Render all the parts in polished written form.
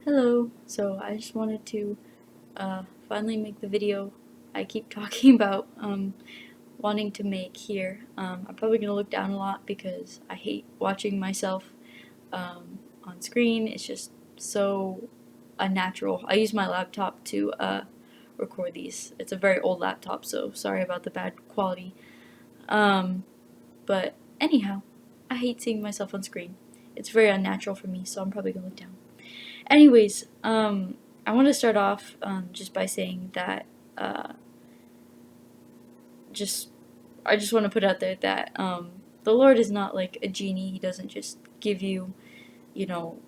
Hello. So I just wanted to finally make the video I keep talking about wanting to make here. I'm probably gonna look down a lot because I hate watching myself on screen. It's just so unnatural. I use my laptop to record these. It's a very old laptop, so sorry about the bad quality. Um, but anyhow, I hate seeing myself on screen. It's very unnatural for me, so I'm probably gonna look down. Anyways, I want to start off just by saying that uh, just I just want to put out there that the Lord is not like a genie. He doesn't just give you, you know,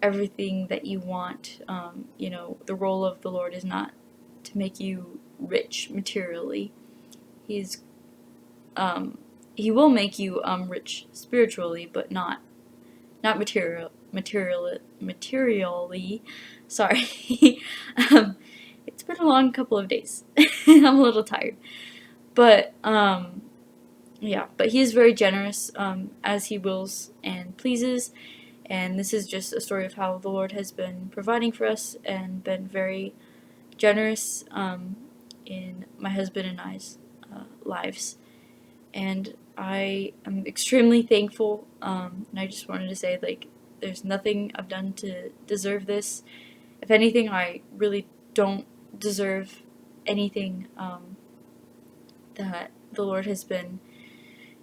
everything that you want. The role of the Lord is not to make you rich materially. He's he will make you rich spiritually, but not materially. Sorry. It's been a long couple of days. I'm a little tired, but yeah. But he is very generous, as he wills and pleases, and this is just a story of how the Lord has been providing for us and been very generous in my husband and I's lives. And I am extremely thankful. And I just wanted to say, like, there's nothing I've done to deserve this. If anything, I really don't deserve anything that the Lord has been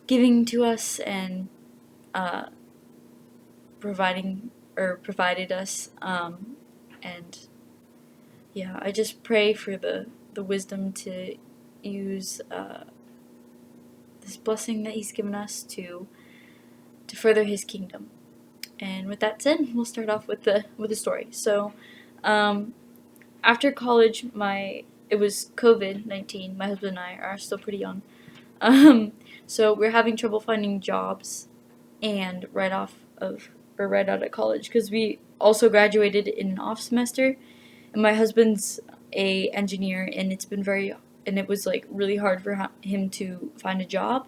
giving to us and uh, provided us. And yeah, I just pray for the wisdom to use this blessing that He's given us to further His kingdom. And with that said, we'll start off with the story. So, after college, it was COVID-19. My husband and I are still pretty young, um, so we're having trouble finding jobs, and right out of college, because we also graduated in an off semester, and my husband's a engineer, and it was like really hard for him to find a job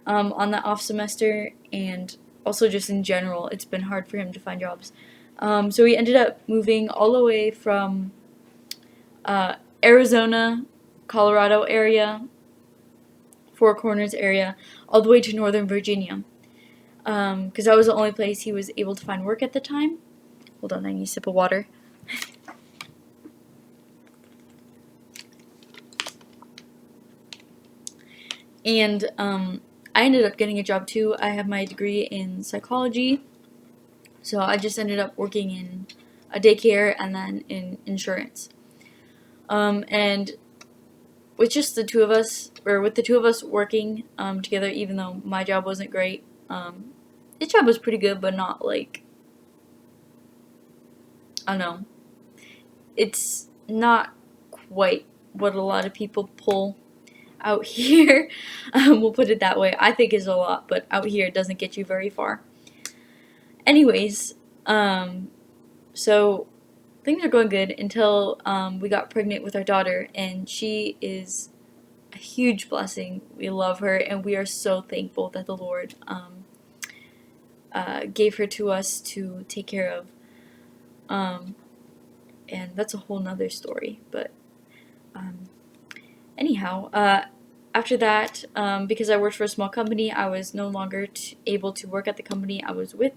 on that off semester, and also just in general, it's been hard for him to find jobs. So we ended up moving all the way from Arizona, Colorado area, Four Corners area, all the way to Northern Virginia, because that was the only place he was able to find work at the time. Hold on, I need a sip of water. And I ended up getting a job too. I have my degree in psychology, so I just ended up working in a daycare and then in insurance. And with just the two of us, or with the two of us working together, even though my job wasn't great, his job was pretty good, but not like, I don't know. It's not quite what a lot of people pull out here. We'll put it that way. I think is a lot, but out here it doesn't get you very far. Anyways, so things are going good until we got pregnant with our daughter, and she is a huge blessing. We love her, and we are so thankful that the Lord gave her to us to take care of. And that's a whole nother story. But anyhow, after that, because I worked for a small company, I was no longer able to work at the company I was with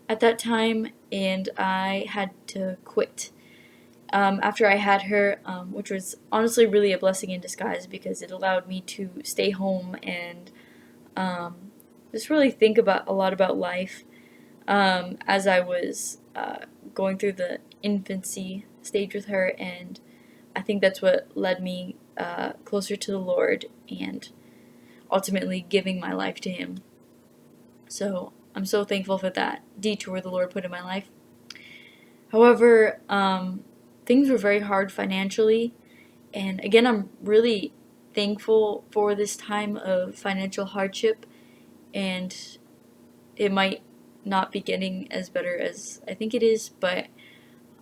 at that time, and I had to quit. After I had her, which was honestly really a blessing in disguise because it allowed me to stay home and just really think about a lot about life as I was going through the infancy stage with her, and I think that's what led me closer to the Lord and ultimately giving my life to Him. So I'm so thankful for that detour the Lord put in my life. However, things were very hard financially, and again, I'm really thankful for this time of financial hardship, and it might not be getting as better as I think it is, but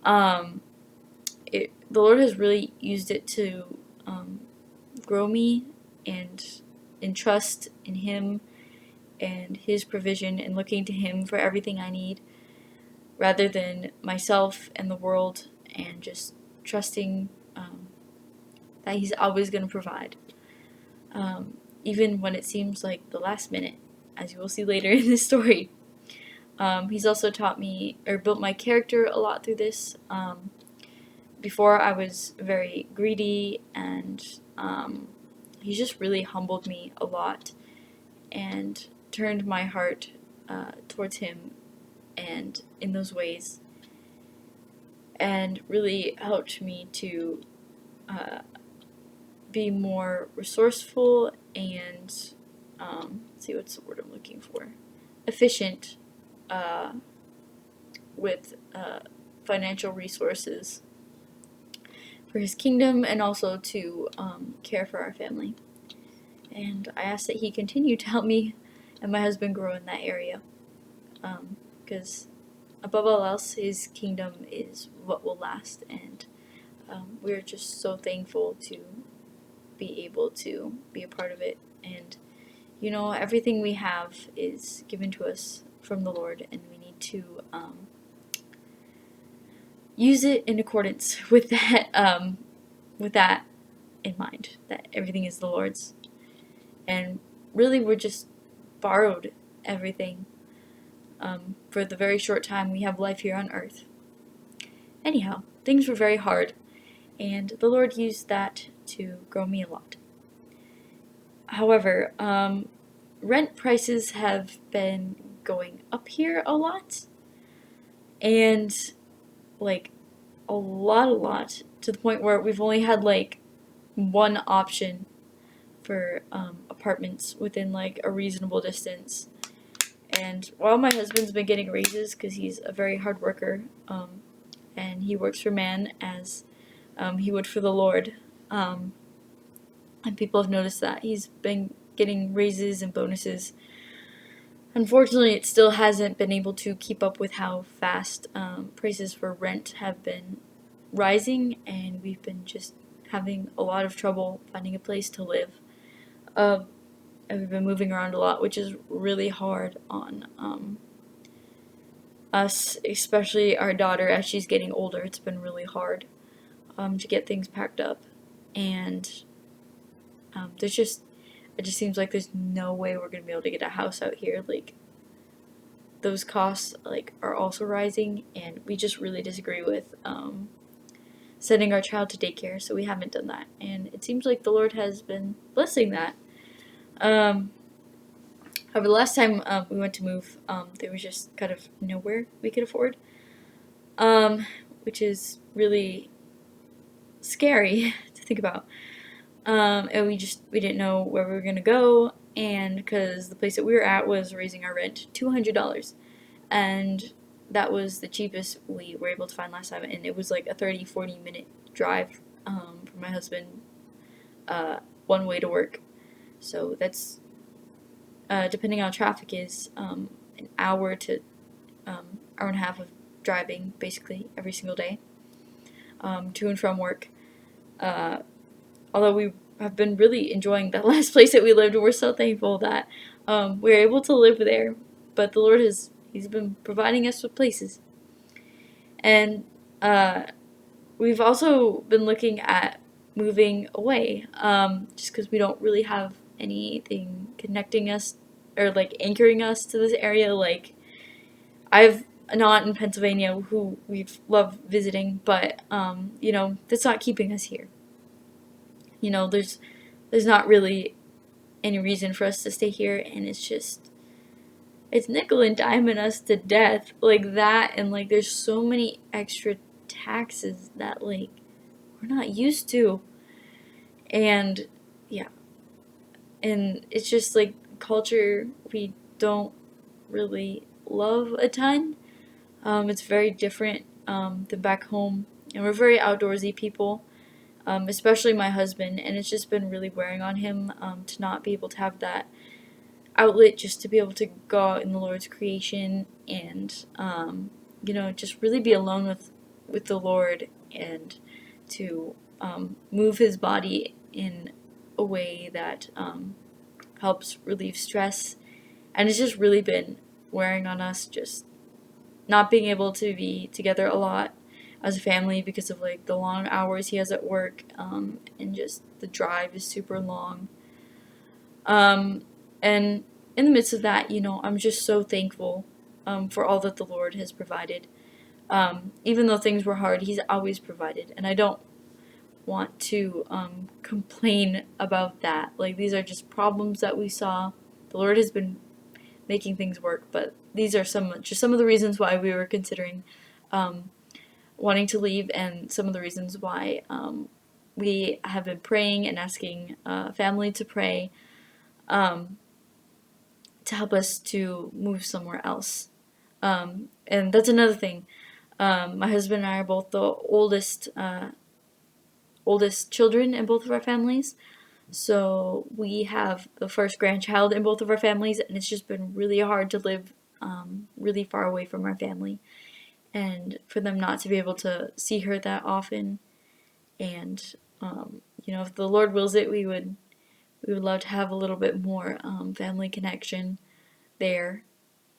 the Lord has really used it to grow me and in trust in Him and His provision and looking to Him for everything I need. rather than myself and the world, and just trusting that He's always going to provide, even when it seems like the last minute, as you will see later in this story. He's also taught me, or built my character a lot through this. Before, I was very greedy, and He's just really humbled me a lot and turned my heart towards Him and in those ways, and really helped me to be more resourceful and let's see, what's the word I'm looking for, efficient with financial resources for His kingdom, and also to care for our family. And I ask that He continue to help me and my husband grow in that area, because above all else, His kingdom is what will last, and we're just so thankful to be able to be a part of it. And everything we have is given to us from the Lord, and we need to use it in accordance with that in mind, that everything is the Lord's. And really, we're just borrowed everything for the very short time we have life here on earth. Anyhow, things were very hard, and the Lord used that to grow me a lot. However, rent prices have been going up here a lot, and like a lot, to the point where we've only had like one option for apartments within like a reasonable distance. And while my husband's been getting raises because he's a very hard worker, and he works for man as he would for the Lord, and people have noticed that he's been getting raises and bonuses. Unfortunately, it still hasn't been able to keep up with how fast prices for rent have been rising, and we've been just having a lot of trouble finding a place to live. And we've been moving around a lot, which is really hard on us, especially our daughter. As she's getting older, it's been really hard to get things packed up, and it just seems like there's no way we're gonna be able to get a house out here. Like, those costs are also rising, and we just really disagree with sending our child to daycare, so we haven't done that, and it seems like the Lord has been blessing that. However, the last time we went to move, there was just kind of nowhere we could afford, which is really scary to think about. And we didn't know where we were gonna go, and because the place that we were at was raising our rent $200, and that was the cheapest we were able to find last time, and it was like a 30-40 minute drive for my husband, one way to work. So that's depending on traffic, is an hour to hour and a half of driving basically every single day to and from work. Although we have been really enjoying that last place that we lived, and we're so thankful that we were able to live there. But the Lord He's been providing us with places. And we've also been looking at moving away, just because we don't really have anything connecting us or like anchoring us to this area. Like, I've an aunt in Pennsylvania who we've loved visiting, but that's not keeping us here. There's not really any reason for us to stay here, and it's nickel and diming us to death like that, and like there's so many extra taxes that like we're not used to, and yeah, and it's just like culture we don't really love a ton. It's very different than back home, and we're very outdoorsy people, especially my husband, and it's just been really wearing on him to not be able to have that outlet, just to be able to go out in the Lord's creation and just really be alone with the Lord, and to move his body in a way that helps relieve stress. And it's just really been wearing on us, just not being able to be together a lot as a family because of like the long hours he has at work, and just the drive is super long. And in the midst of that, I'm just so thankful for all that the Lord has provided. Even though things were hard, He's always provided, and I don't want to complain about that. Like, these are just problems that we saw. The Lord has been making things work, but these are some of the reasons why we were considering um, wanting to leave, and some of the reasons why we have been praying and asking family to pray um, to help us to move somewhere else. And that's another thing. My husband and I are both the oldest children in both of our families. So we have the first grandchild in both of our families, and it's just been really hard to live really far away from our family, and for them not to be able to see her that often. And if the Lord wills it, we would love to have a little bit more family connection there.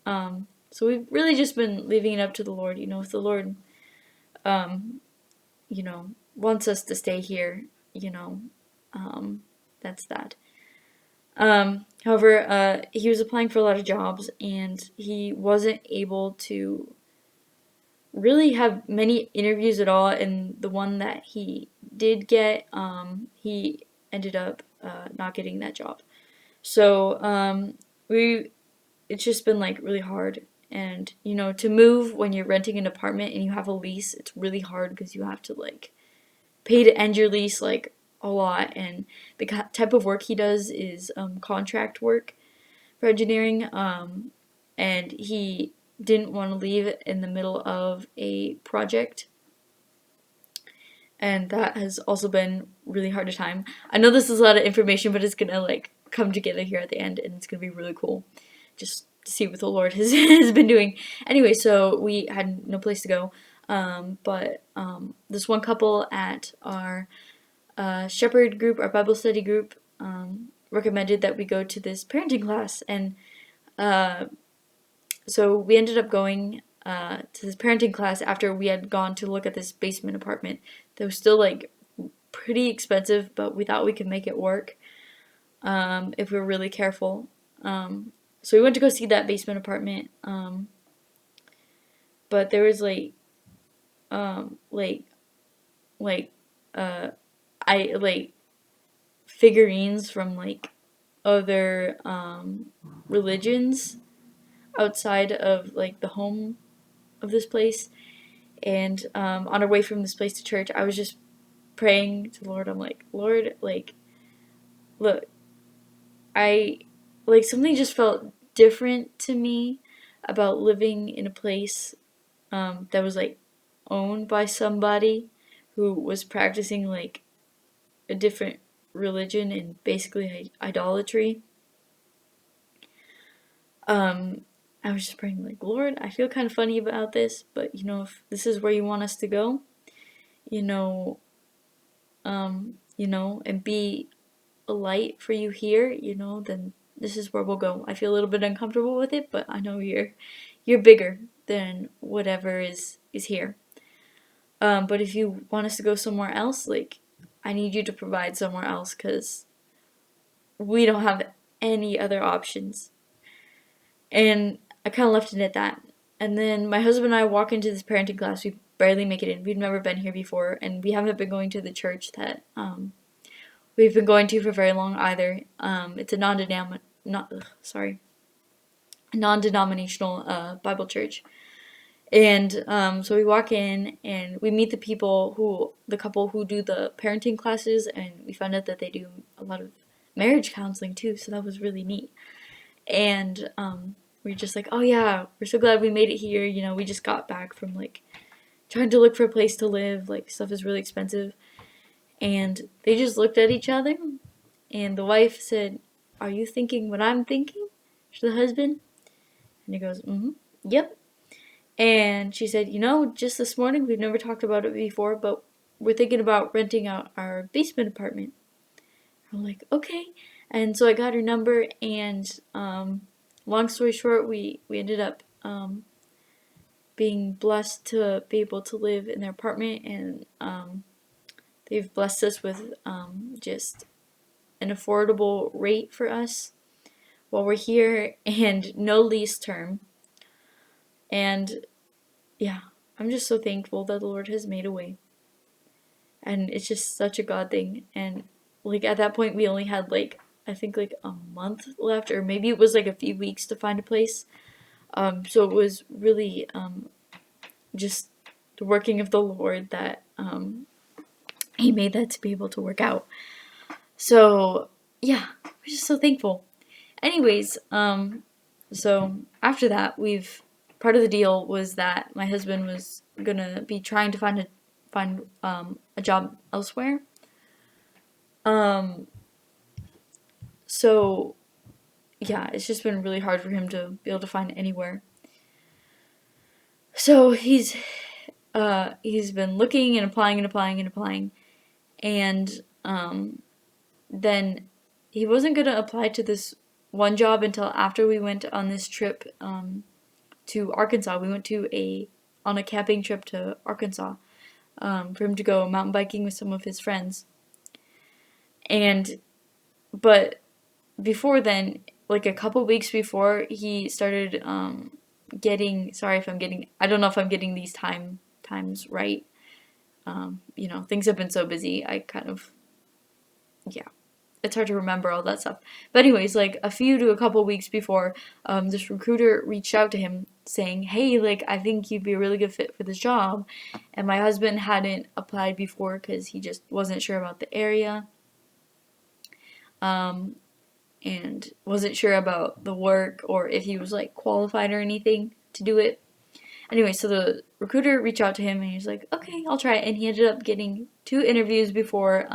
So we've really just been leaving it up to the Lord. If the Lord, um, wants us to stay here, that's that. However, he was applying for a lot of jobs, and he wasn't able to really have many interviews at all. And the one that he did get, he ended up not getting that job. So we it's just been like really hard. And to move when you're renting an apartment and you have a lease, it's really hard because you have to like pay to end your lease like a lot. And the type of work he does is contract work for engineering, and he didn't want to leave in the middle of a project, and that has also been really hard to time. I know this is a lot of information, but it's gonna like come together here at the end, and it's gonna be really cool just to see what the Lord has been doing. Anyway, so we had no place to go, but this one couple at our shepherd group, our Bible study group, recommended that we go to this parenting class, and so we ended up going to this parenting class after we had gone to look at this basement apartment that was still like pretty expensive, but we thought we could make it work if we were really careful. So we went to go see that basement apartment, but there was like I like figurines from like other religions outside of like the home of this place. And on our way from this place to church, I was just praying to the Lord. I'm like, Lord, like, look, I like something just felt different to me about living in a place that was like owned by somebody who was practicing like a different religion and basically idolatry. I was just praying like, Lord, I feel kind of funny about this, but if this is where you want us to go, you know, and be a light for you here, then this is where we'll go. I feel a little bit uncomfortable with it, but I know you're bigger than whatever is here. But if you want us to go somewhere else, like, I need you to provide somewhere else because we don't have any other options. And I kind of left it at that. And then my husband and I walk into this parenting class. We barely make it in. We've never been here before, and we haven't been going to the church that we've been going to for very long either. It's a non-denominational Bible church. And so we walk in and we meet the couple who do the parenting classes, and we found out that they do a lot of marriage counseling too, so that was really neat. And we're just like, oh yeah, we're so glad we made it here. We just got back from like trying to look for a place to live. Like, stuff is really expensive. And they just looked at each other, and the wife said, "Are you thinking what I'm thinking?" to the husband. And he goes, "Mm-hmm, yep." And she said, just this morning, we've never talked about it before, but we're thinking about renting out our basement apartment. I'm like, okay. And so I got her number, and long story short, we ended up being blessed to be able to live in their apartment, and they've blessed us with just an affordable rate for us while we're here and no lease term. And yeah, I'm just so thankful that the Lord has made a way. And it's just such a God thing. And like at that point, we only had like, I think like a month left, or maybe it was like a few weeks to find a place. So it was really just the working of the Lord that He made that to be able to work out. So yeah, we're just so thankful. Anyways, so after that, part of the deal was that my husband was gonna be trying to find a job elsewhere. So yeah, it's just been really hard for him to be able to find anywhere. So he's been looking and applying and applying and applying, and then he wasn't gonna apply to this one job until after we went on this trip to Arkansas. We went on a camping trip to Arkansas for him to go mountain biking with some of his friends. But before then, like a couple weeks before, he started getting. Sorry if I'm getting. I don't know if I'm getting these times right. Things have been so busy. I kind of, yeah, it's hard to remember all that stuff. But anyways, like a couple weeks before, this recruiter reached out to him saying, "Hey, like I think you'd be a really good fit for this job." And my husband hadn't applied before because he just wasn't sure about the area, and wasn't sure about the work or if he was like qualified or anything to do it. Anyway, so the recruiter reached out to him and he was like, "Okay, I'll try it." And he ended up getting 2 interviews before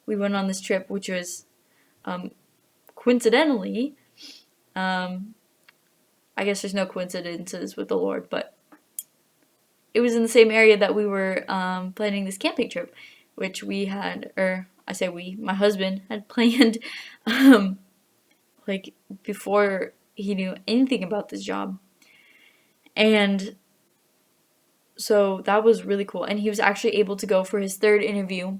we went on this trip, which was coincidentally, I guess there's no coincidences with the Lord, but it was in the same area that we were planning this camping trip, which we had, or I say we, my husband had planned like before he knew anything about this job. And so that was really cool. And he was actually able to go for his 3rd interview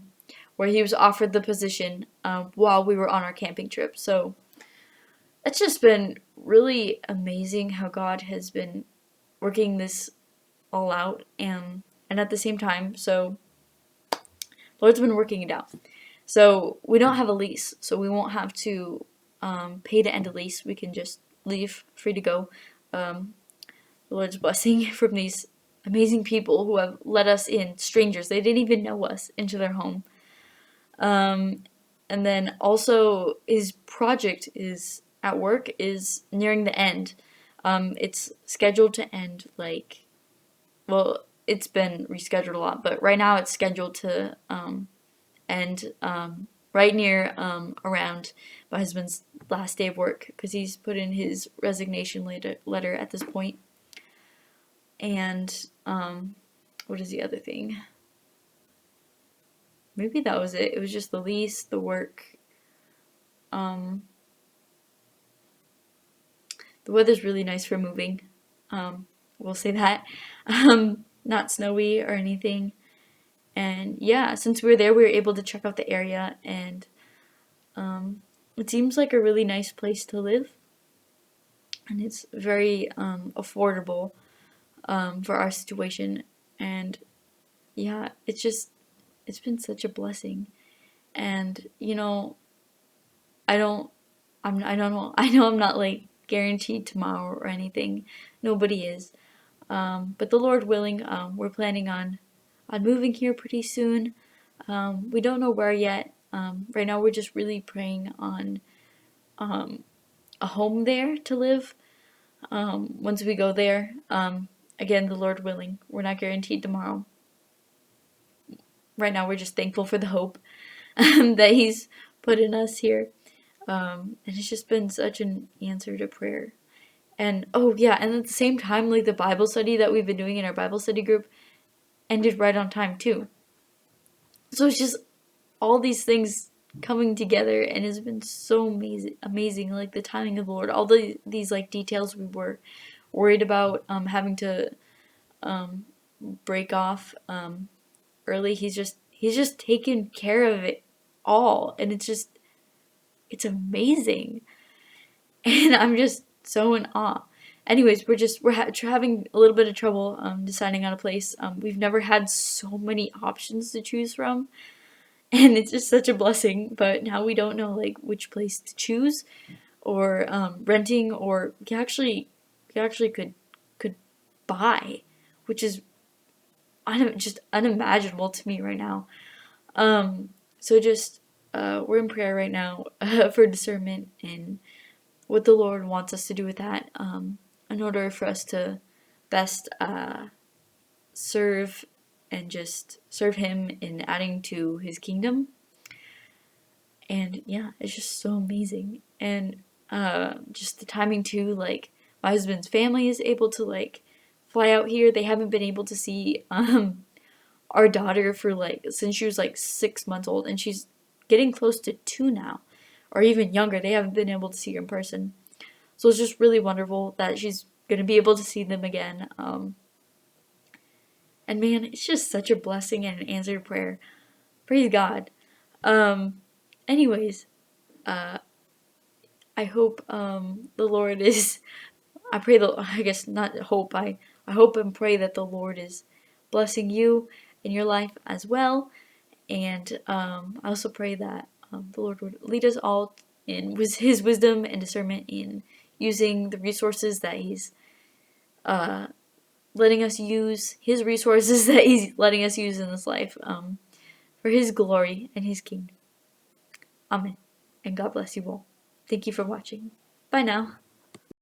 where he was offered the position while we were on our camping trip. So it's just been really amazing how God has been working this all out, and at the same time, so the Lord's been working it out. So we don't have a lease, so we won't have to pay to end a lease. We can just leave free to go. The Lord's blessing from these amazing people who have let us in, strangers, they didn't even know us, into their home. And then also his project is at work is nearing the end. It's scheduled to end it's been rescheduled a lot, but right now it's scheduled to end right near around my husband's last day of work, because he's put in his resignation letter at this point. And what is the other thing? Maybe that was it. It was just the lease, the work. The weather's really nice for moving. We'll say that. Not snowy or anything. And yeah, since we were there, we were able to check out the area, and it seems like a really nice place to live. And it's very affordable for our situation. And yeah, it's been such a blessing. And I know I'm not like guaranteed tomorrow or anything. Nobody is. But the Lord willing, we're planning on moving here pretty soon. We don't know where yet. Right now we're just really praying on a home there to live. Once we go there, again, the Lord willing, we're not guaranteed tomorrow. Right now we're just thankful for the hope that He's put in us here. And it's just been such an answer to prayer. And oh yeah, and at the same time, like the Bible study that we've been doing in our Bible study group ended right on time too. So it's just all these things coming together, and it's been so amazing, like the timing of the Lord. All these like details we were worried about having to break off early. He's just taken care of it all, and it's amazing. And I'm just so in awe. Anyways, we're having a little bit of trouble deciding on a place. We've never had so many options to choose from, and it's just such a blessing. But now we don't know like which place to choose, or renting, or we actually could buy, which is just unimaginable to me right now. So just we're in prayer right now for discernment and what the Lord wants us to do with that, in order for us to best serve and just serve Him in adding to His kingdom. And yeah, it's just so amazing. And just the timing too, like my husband's family is able to like fly out here. They haven't been able to see our daughter for like since she was like 6 months old, and she's getting close to 2 now, or even younger. They haven't been able to see her in person. So it's just really wonderful that she's going to be able to see them again. And man, it's just such a blessing and an answered prayer. Praise God. Anyways, I hope the Lord is. I pray that, I guess not hope. I hope and pray that the Lord is blessing you in your life as well. And I also pray that the Lord would lead us all in His wisdom and discernment in using the resources that He's letting us use, His resources that He's letting us use in this life, for His glory and His kingdom. Amen. And God bless you all. Thank you for watching. Bye now.